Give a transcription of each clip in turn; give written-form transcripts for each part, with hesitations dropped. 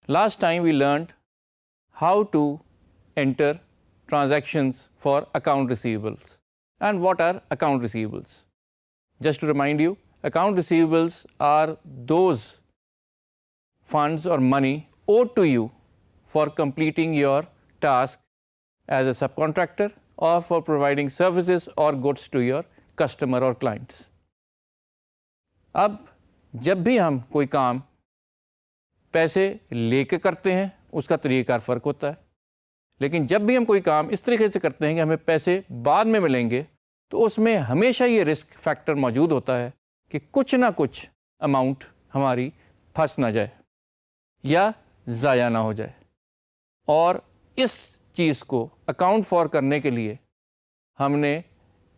Last time we learned how to enter transactions for account receivables. And what are account receivables? Just to remind you, account receivables are those funds or money owed to you for completing your task as a subcontractor or for providing services or goods to your customer or clients. اب جب بھی ہم کوئی کام پیسے لے کے کرتے ہیں اس کا طریقہ کار فرق ہوتا ہے، لیکن جب بھی ہم کوئی کام اس طریقے سے کرتے ہیں کہ ہمیں پیسے بعد میں ملیں گے تو اس میں ہمیشہ یہ رسک فیکٹر موجود ہوتا ہے کہ کچھ نہ کچھ اماؤنٹ ہماری پھنس نہ جائے یا ضائع نہ ہو جائے. اور اس چیز کو اکاؤنٹ فار کرنے کے لیے ہم نے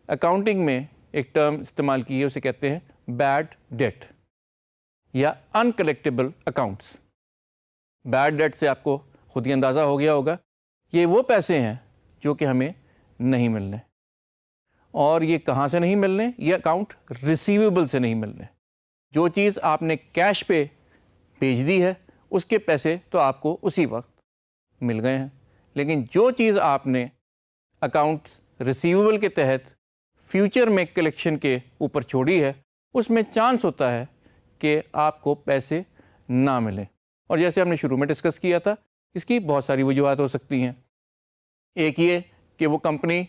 اکاؤنٹنگ میں ایک ٹرم استعمال کی ہے، اسے کہتے ہیں بیڈ ڈیٹ یا انکلیکٹیبل اکاؤنٹس. بیڈ ڈیٹ سے آپ کو خود ہی اندازہ ہو گیا ہوگا، یہ وہ پیسے ہیں جو کہ ہمیں نہیں ملنے. اور یہ کہاں سے نہیں ملنے؟ یہ اکاؤنٹ ریسیویبل سے نہیں ملنے. جو چیز آپ نے کیش پہ بھیج دی ہے اس کے پیسے تو آپ کو اسی وقت مل گئے ہیں، لیکن جو چیز آپ نے اکاؤنٹس ریسیویبل کے تحت فیوچر میں کلیکشن کے اوپر چھوڑی ہے اس میں چانس ہوتا ہے کہ آپ کو پیسے نہ ملیں. اور جیسے ہم نے شروع میں ڈسکس کیا تھا، اس کی بہت ساری وجوہات ہو سکتی ہیں. ایک یہ کہ وہ کمپنی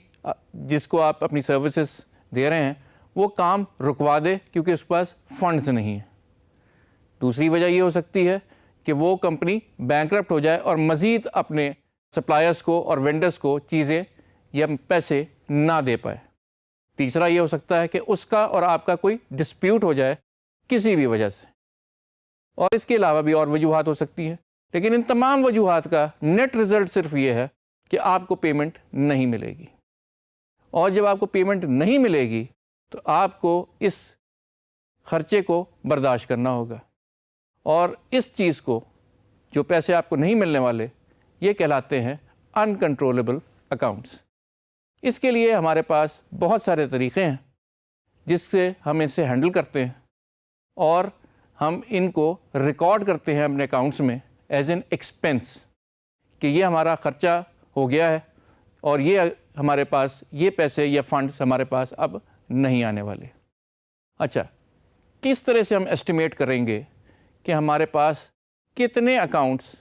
جس کو آپ اپنی سروسز دے رہے ہیں وہ کام رکوا دے کیونکہ اس کے پاس فنڈز نہیں ہیں. دوسری وجہ یہ ہو سکتی ہے کہ وہ کمپنی بینکرپٹ ہو جائے اور مزید اپنے سپلائرز کو اور وینڈرز کو چیزیں یا پیسے نہ دے پائے. تیسرا یہ ہو سکتا ہے کہ اس کا اور آپ کا کوئی ڈسپیوٹ ہو جائے کسی بھی وجہ سے. اور اس کے علاوہ بھی اور وجوہات ہو سکتی ہیں، لیکن ان تمام وجوہات کا نیٹ رزلٹ صرف یہ ہے کہ آپ کو پیمنٹ نہیں ملے گی. اور جب آپ کو پیمنٹ نہیں ملے گی تو آپ کو اس خرچے کو برداشت کرنا ہوگا. اور اس چیز کو، جو پیسے آپ کو نہیں ملنے والے، یہ کہلاتے ہیں انکنٹرولیبل اکاؤنٹس. اس کے لیے ہمارے پاس بہت سارے طریقے ہیں جس سے ہم اسے ہینڈل کرتے ہیں اور ہم ان کو ریکارڈ کرتے ہیں اپنے اکاؤنٹس میں ایز این ایکسپینس کہ یہ ہمارا خرچہ ہو گیا ہے اور یہ ہمارے پاس یہ پیسے یا فنڈز ہمارے پاس اب نہیں آنے والے. اچھا، کس طرح سے ہم ایسٹیمیٹ کریں گے کہ ہمارے پاس کتنے accounts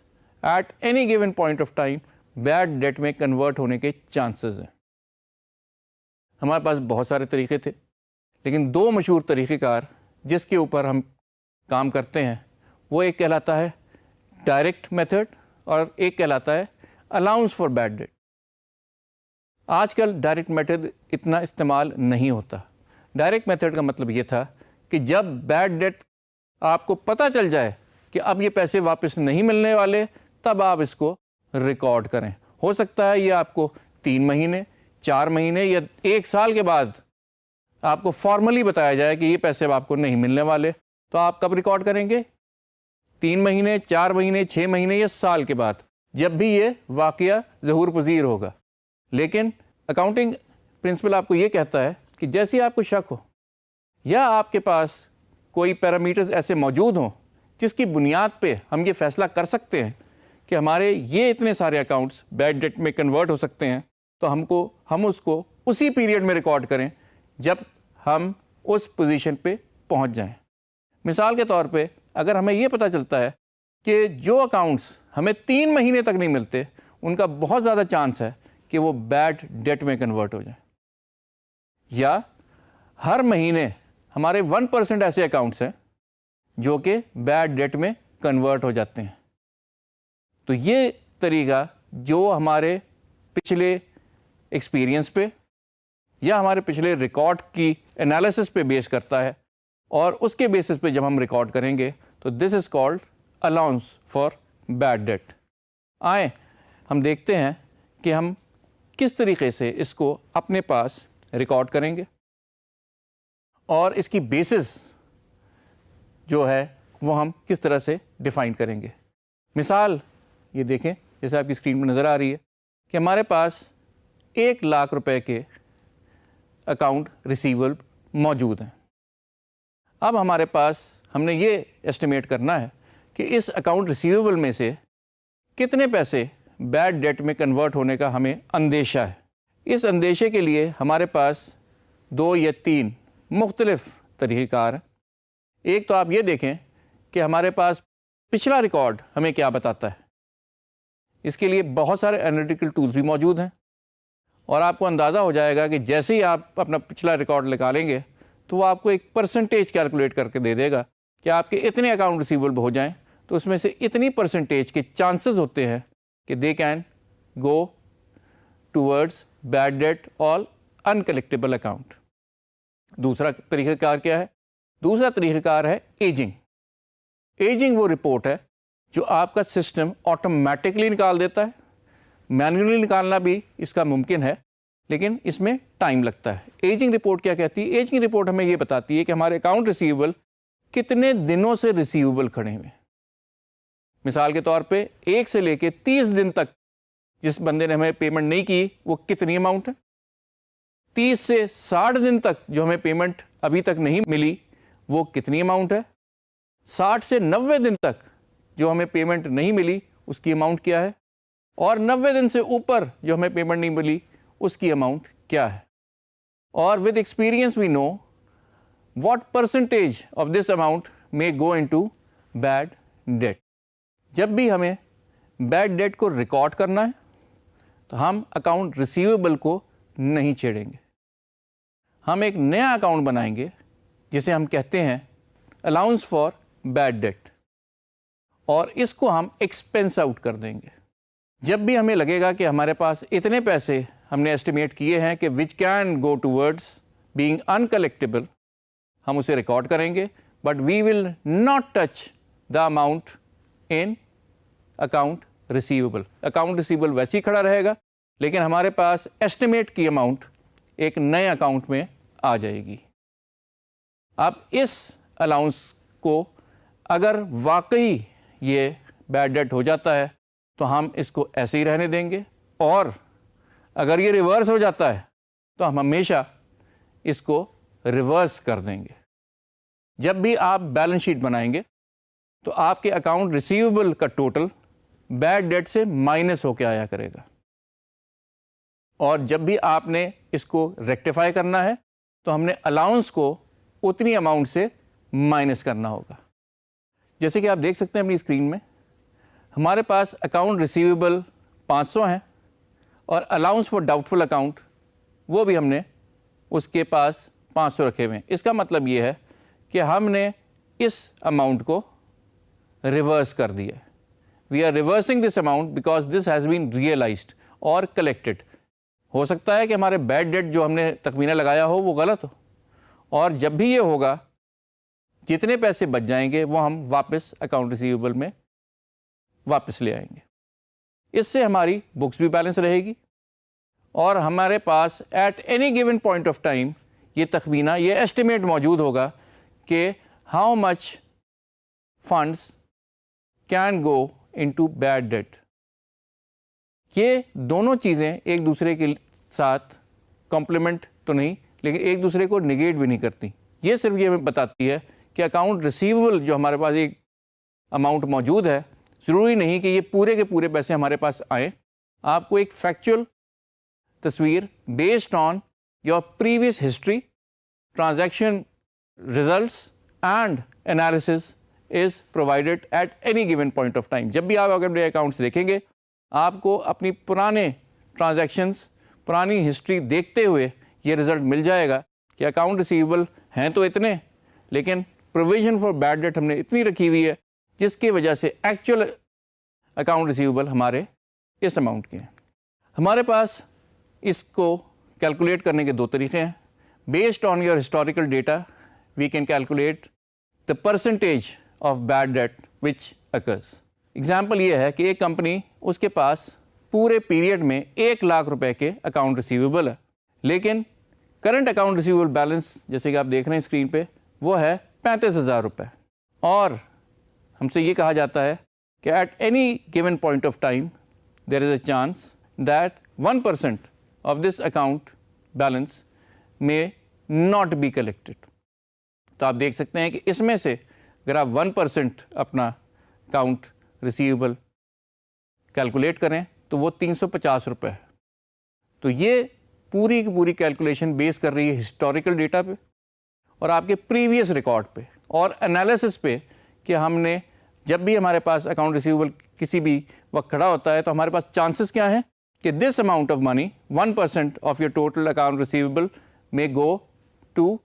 at any given point of time bad debt میں کنورٹ ہونے کے چانسز ہیں؟ ہمارے پاس بہت سارے طریقے تھے، لیکن دو مشہور طریقہ کار جس کے اوپر ہم کام کرتے ہیں وہ ایک کہلاتا ہے ڈائریکٹ میتھڈ اور ایک کہلاتا ہے الاؤنس فار بیڈ ڈیٹ. آج کل ڈائریکٹ میتھڈ اتنا استعمال نہیں ہوتا. ڈائریکٹ میتھڈ کا مطلب یہ تھا کہ جب بیڈ ڈیٹ آپ کو پتہ چل جائے کہ اب یہ پیسے واپس نہیں ملنے والے تب آپ اس کو ریکارڈ کریں. ہو سکتا ہے یہ آپ کو 3 مہینے 4 مہینے یا 1 سال کے بعد آپ کو فارملی بتایا جائے کہ یہ پیسے اب آپ کو نہیں ملنے والے، تو آپ کب ریکارڈ کریں گے؟ 3 مہینے 4 مہینے 6 مہینے یا سال کے بعد، جب بھی یہ واقعہ ظہور پذیر ہوگا. لیکن اکاؤنٹنگ پرنسپل آپ کو یہ کہتا ہے کہ جیسے آپ کو شک ہو یا آپ کے پاس کوئی پیرامیٹرز ایسے موجود ہوں جس کی بنیاد پہ ہم یہ فیصلہ کر سکتے ہیں کہ ہمارے یہ اتنے سارے اکاؤنٹس بیڈ ڈیٹ میں کنورٹ ہو سکتے ہیں، تو ہم اس کو اسی پیریڈ میں ریکارڈ کریں جب ہم اس پوزیشن پہ پہنچ جائیں. مثال کے طور پہ اگر ہمیں یہ پتہ چلتا ہے کہ جو اکاؤنٹس ہمیں 3 مہینے تک نہیں ملتے ان کا بہت زیادہ چانس ہے کہ وہ بیڈ ڈیٹ میں کنورٹ ہو جائیں، یا ہر مہینے ہمارے 1% ایسے اکاؤنٹس ہیں جو کہ بیڈ ڈیٹ میں کنورٹ ہو جاتے ہیں. تو یہ طریقہ جو ہمارے پچھلے ایکسپیرینس پہ یا ہمارے پچھلے ریکارڈ کی انالیسس پہ بیس کرتا ہے، اور اس کے بیسس پہ جب ہم ریکارڈ کریں گے تو this is called allowance for bad debt. آئیں ہم دیکھتے ہیں کہ ہم کس طریقے سے اس کو اپنے پاس ریکارڈ کریں گے اور اس کی بیسس جو ہے وہ ہم کس طرح سے ڈیفائن کریں گے. مثال یہ دیکھیں، جیسے آپ کی اسکرین پہ نظر آ رہی ہے کہ ہمارے پاس 1 لاکھ روپے کے اکاؤنٹ ریسیویبل موجود ہیں. اب ہمارے پاس ہم نے یہ ایسٹیمیٹ کرنا ہے کہ اس اکاؤنٹ ریسیویبل میں سے کتنے پیسے بیڈ ڈیٹ میں کنورٹ ہونے کا ہمیں اندیشہ ہے. اس اندیشے کے لیے ہمارے پاس 2 یا 3 مختلف طریقہ کار ہیں. ایک تو آپ یہ دیکھیں کہ ہمارے پاس پچھلا ریکارڈ ہمیں کیا بتاتا ہے. اس کے لیے بہت سارے انالیٹیکل ٹولز بھی موجود ہیں اور آپ کو اندازہ ہو جائے گا کہ جیسے ہی آپ اپنا پچھلا ریکارڈ نکالیں گے تو وہ آپ کو ایک پرسنٹیج کیلکولیٹ کر کے دے دے گا کہ آپ کے اتنے اکاؤنٹ ریسیویبل ہو جائیں تو اس میں سے اتنی پرسنٹیج کے چانسز ہوتے ہیں کہ they can go towards bad debt all uncollectible account. دوسرا طریقہ کار کیا ہے؟ دوسرا طریقہ کار ہے ایجنگ. ایجنگ وہ رپورٹ ہے جو آپ کا سسٹم آٹومیٹکلی نکال دیتا ہے. مینولی نکالنا بھی اس کا ممکن ہے لیکن اس میں ٹائم لگتا ہے. ایجنگ رپورٹ کیا کہتی ہے؟ ایجنگ رپورٹ ہمیں یہ بتاتی ہے کہ ہمارے اکاؤنٹ ریسیویبل کتنے دنوں سے ریسیویبل کھڑے ہوئے. مثال کے طور پہ 1 سے لے کے 30 دن تک جس بندے نے ہمیں پیمنٹ نہیں کی وہ کتنی اماؤنٹ ہے. 30 سے 60 دن تک جو ہمیں پیمنٹ ابھی تک نہیں ملی وہ کتنی اماؤنٹ ہے. 60 سے 90 دن تک جو ہمیں پیمنٹ نہیں ملی اس کی اماؤنٹ کیا ہے. اور 90 دن سے اوپر جو ہمیں پیمنٹ نہیں ملی اس کی اماؤنٹ کیا ہے. اور with experience we know what percentage of this amount may go into bad debt. جب بھی ہمیں بیڈ ڈیٹ کو ریکارڈ کرنا ہے تو ہم اکاؤنٹ ریسیویبل کو نہیں چھیڑیں گے. ہم ایک نیا اکاؤنٹ بنائیں گے جسے ہم کہتے ہیں الاؤنس فار بیڈ ڈیٹ اور اس کو ہم ایکسپینس آؤٹ کر دیں گے. جب بھی ہمیں لگے گا کہ ہمارے پاس اتنے پیسے ہم نے ایسٹیمیٹ کیے ہیں کہ which can go towards being uncollectible ہم اسے ریکارڈ کریں گے but we will not touch the amount in account receivable. Account receivable ویسے ہی کھڑا رہے گا لیکن ہمارے پاس ایسٹیمیٹ کی اماؤنٹ ایک نئے اکاؤنٹ میں آ جائے گی. اب اس الاؤنس کو اگر واقعی یہ بیڈ ڈیٹ ہو جاتا ہے تو ہم اس کو ایسے ہی رہنے دیں گے اور اگر یہ ریورس ہو جاتا ہے تو ہم ہمیشہ اس کو ریورس کر دیں گے. جب بھی آپ بیلنس شیٹ بنائیں گے تو آپ کے اکاؤنٹ ریسیویبل کا ٹوٹل بیڈ ڈیٹ سے مائنس ہو کے آیا کرے گا اور جب بھی آپ نے اس کو ریکٹیفائی کرنا ہے تو ہم نے الاؤنس کو اتنی اماؤنٹ سے مائنس کرنا ہوگا. جیسے کہ آپ دیکھ سکتے ہیں اپنی اسکرین میں ہمارے پاس اکاؤنٹ ریسیویبل 500 ہیں اور allowance for doubtful account وہ بھی ہم نے اس کے پاس 500 رکھے ہوئے ہیں. اس کا مطلب یہ ہے کہ ہم نے اس اماؤنٹ کو ریورس کر دیا. We are reversing this amount because this has been realised اور کلیکٹڈ. ہو سکتا ہے کہ ہمارے بیڈ ڈیٹ جو ہم نے تخمینہ لگایا ہو وہ غلط ہو اور جب بھی یہ ہوگا جتنے پیسے بچ جائیں گے وہ ہم واپس اکاؤنٹ ریسیویبل میں واپس لے آئیں گے. اس سے ہماری بکس بھی بیلنس رہے گی اور ہمارے پاس at any given point of time یہ تخمینہ یہ ایسٹیمیٹ موجود ہوگا کہ how much funds can go into bad debt. یہ دونوں چیزیں ایک دوسرے کے ساتھ کمپلیمنٹ تو نہیں لیکن ایک دوسرے کو نگیٹ بھی نہیں کرتی. یہ صرف یہ بتاتی ہے کہ اکاؤنٹ ریسیویبل جو ہمارے پاس ایک اماؤنٹ موجود ہے ضروری نہیں کہ یہ پورے کے پورے پیسے ہمارے پاس آئیں. آپ کو ایک فیکچوئل تصویر based on your previous history transaction results and analysis is provided at any given point of time. جب بھی آپ اگر میرے اکاؤنٹس دیکھیں گے آپ کو اپنی پرانے ٹرانزیکشنس پرانی ہسٹری دیکھتے ہوئے یہ رزلٹ مل جائے گا کہ اکاؤنٹ ریسیویبل ہیں تو اتنے لیکن پروویژن فار بیڈ ڈیٹ ہم نے اتنی رکھی ہوئی ہے جس کی وجہ سے ایکچوئل اکاؤنٹ ریسیویبل ہمارے اس اماؤنٹ کے ہیں. ہمارے پاس اس کو کیلکولیٹ کرنے کے 2 طریقے ہیں. Based on your historical data we can calculate the percentage of bad debt which occurs. Example یہ ہے کہ ایک کمپنی اس کے پاس پورے پیریڈ میں 1 لاکھ روپے کے اکاؤنٹ ریسیویبل ہے لیکن کرنٹ اکاؤنٹ ریسیویبل بیلنس جیسے کہ آپ دیکھ رہے ہیں اسکرین پہ وہ ہے 35,000 روپے اور ہم سے یہ کہا جاتا ہے کہ at any given point of time there is a chance that 1% of this account balance may not be collected. تو آپ دیکھ سکتے ہیں کہ اس میں سے اگر آپ 1% اپنا اکاؤنٹ ریسیویبل کیلکولیٹ کریں تو وہ 350 روپے ہے. تو یہ پوری کی پوری کیلکولیشن بیس کر رہی ہے ہسٹوریکل ڈیٹا پہ اور آپ کے پریویس ریکارڈ پہ اور انالیسس پہ کہ ہم نے جب بھی ہمارے پاس اکاؤنٹ ریسیویبل کسی بھی وقت کھڑا ہوتا ہے تو ہمارے پاس چانسز کیا ہیں کہ this amount of money 1% of your total account receivable میں گو ٹو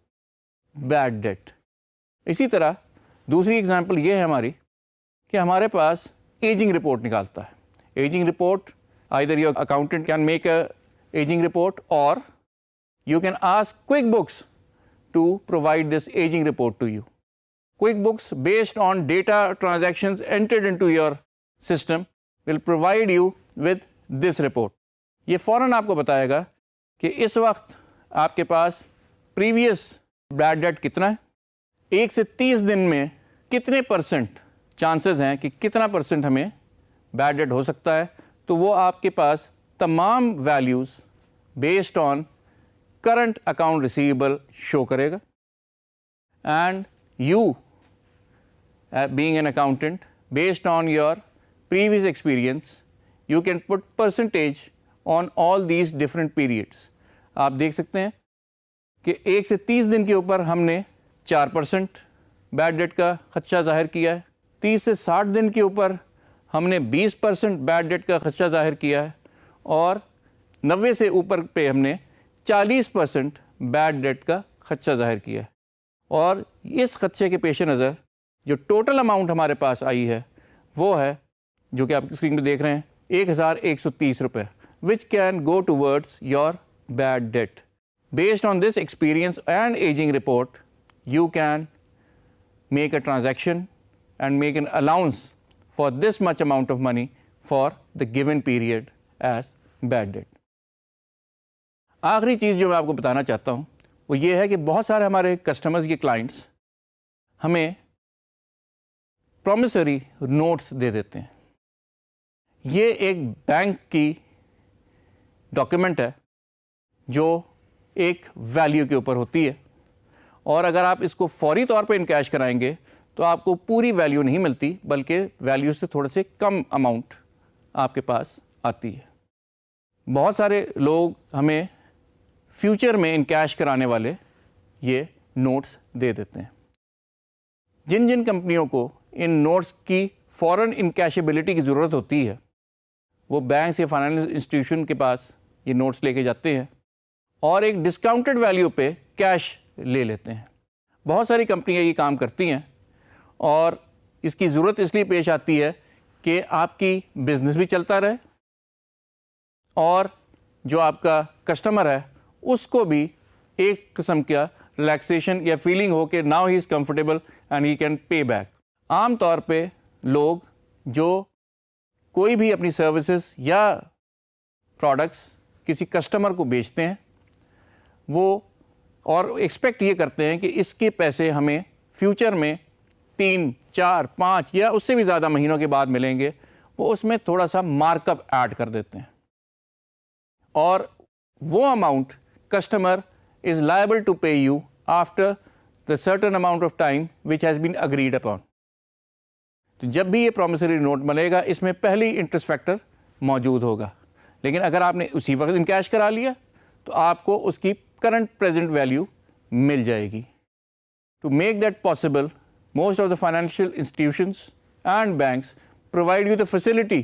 بیڈ ڈیٹ. اسی طرح دوسری ایگزامپل یہ ہے ہماری کہ ہمارے پاس ایجنگ رپورٹ نکالتا ہے. Ageing report either your accountant can make a aging report or you can ask QuickBooks to provide this aging report to you. QuickBooks, based on data transactions entered into your system, will provide you with this report. یہ فوراً آپ کو بتائے گا کہ اس وقت آپ کے پاس previous bad debt کتنا ہے, 1 سے 30 دن میں کتنے پرسنٹ چانسز ہیں کہ کتنا پرسنٹ ہمیں بیڈ ڈیٹ ہو سکتا ہے. تو وہ آپ کے پاس تمام values based on current account receivable show کرے گا. And you being an accountant based on your previous experience you can put percentage on all these different periods. آپ دیکھ سکتے ہیں کہ 1 سے 30 دن کے اوپر ہم نے 4% بیڈ ڈیٹ کا خدشہ ظاہر کیا ہے, 30 سے 60 دن کے اوپر ہم نے 20% بیڈ ڈیٹ کا خدشہ ظاہر کیا ہے, اور 90 سے اوپر پہ ہم نے 40% بیڈ ڈیٹ کا خدشہ ظاہر کیا ہے. اور اس خدشے کے پیش نظر جو ٹوٹل اماؤنٹ ہمارے پاس آئی ہے وہ ہے جو کہ آپ اسکرین پہ دیکھ رہے ہیں 1130 روپے, which can go towards your bad debt. Based on this experience and ageing report you can make a transaction and make an allowance for this much amount of money for the given period as bad debt. آخری چیز جو میں آپ کو بتانا چاہتا ہوں وہ یہ ہے کہ بہت سارے ہمارے کسٹمرز کے کلائنٹس ہمیں پرومسری نوٹس دے دیتے ہیں. یہ ایک بینک کی ڈاکیومنٹ ہے جو ایک ویلیو کے اوپر ہوتی ہے, اور اگر آپ اس کو فوری طور پہ انکیش کرائیں گے تو آپ کو پوری ویلیو نہیں ملتی بلکہ ویلیو سے تھوڑے سے کم اماؤنٹ آپ کے پاس آتی ہے. بہت سارے لوگ ہمیں فیوچر میں انکیش کرانے والے یہ نوٹس دے دیتے ہیں. جن جن کمپنیوں کو ان نوٹس کی فوراً انکیشیبلٹی کی ضرورت ہوتی ہے وہ بینکس یا فائنینشیل انسٹیٹیوشن کے پاس یہ نوٹس لے کے جاتے ہیں اور ایک ڈسکاؤنٹڈ ویلیو پہ کیش لے لیتے ہیں. بہت ساری کمپنیاں یہ کام کرتی ہیں اور اس کی ضرورت اس لیے پیش آتی ہے کہ آپ کی بزنس بھی چلتا رہے اور جو آپ کا کسٹمر ہے اس کو بھی ایک قسم کا ریلیکسیشن یا فیلنگ ہو کہ now he is comfortable and he can pay back. عام طور پہ لوگ جو کوئی بھی اپنی سروسز یا پروڈکٹس کسی کسٹمر کو بیچتے ہیں وہ اور ایکسپیکٹ یہ کرتے ہیں کہ اس کے پیسے ہمیں فیوچر میں 3, 4, 5 یا اس سے بھی زیادہ مہینوں کے بعد ملیں گے, وہ اس میں تھوڑا سا مارک اپ ایڈ کر دیتے ہیں اور وہ amount customer is liable to pay you after the certain amount of time which has been agreed upon. تو جب بھی یہ پرومسری نوٹ ملے گا اس میں پہلی انٹرسٹ فیکٹر موجود ہوگا, لیکن اگر آپ نے اسی وقت انکیش کرا لیا تو آپ کو اس کی کرنٹ پریزنٹ ویلیو مل جائے گی. To make that possible most of the financial institutions and banks provide you the facility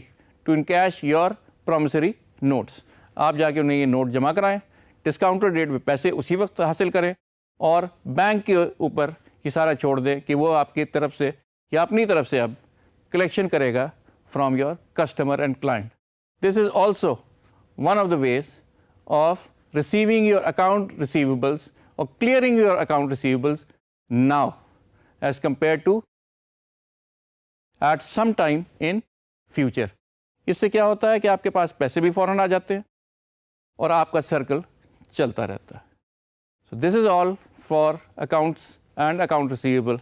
to encash your promissory notes. آپ جا کے انہیں یہ نوٹ جمع کرائیں, ڈسکاؤنٹڈ ریٹ پہ پیسے اسی وقت حاصل کریں اور بینک کے اوپر یہ سارا چھوڑ دیں کہ وہ آپ کی طرف سے یا اپنی طرف سے اب کلیکشن کرے گا from your customer and client. This is also one of the ways of receiving your account receivables اور clearing your account receivables now as compared to at some time in future. اس سے کیا ہوتا ہے کہ آپ کے پاس پیسے بھی فوراً آ جاتے ہیں اور آپ کا سرکل چلتا رہتا ہے. So this is all for accounts and account receivable.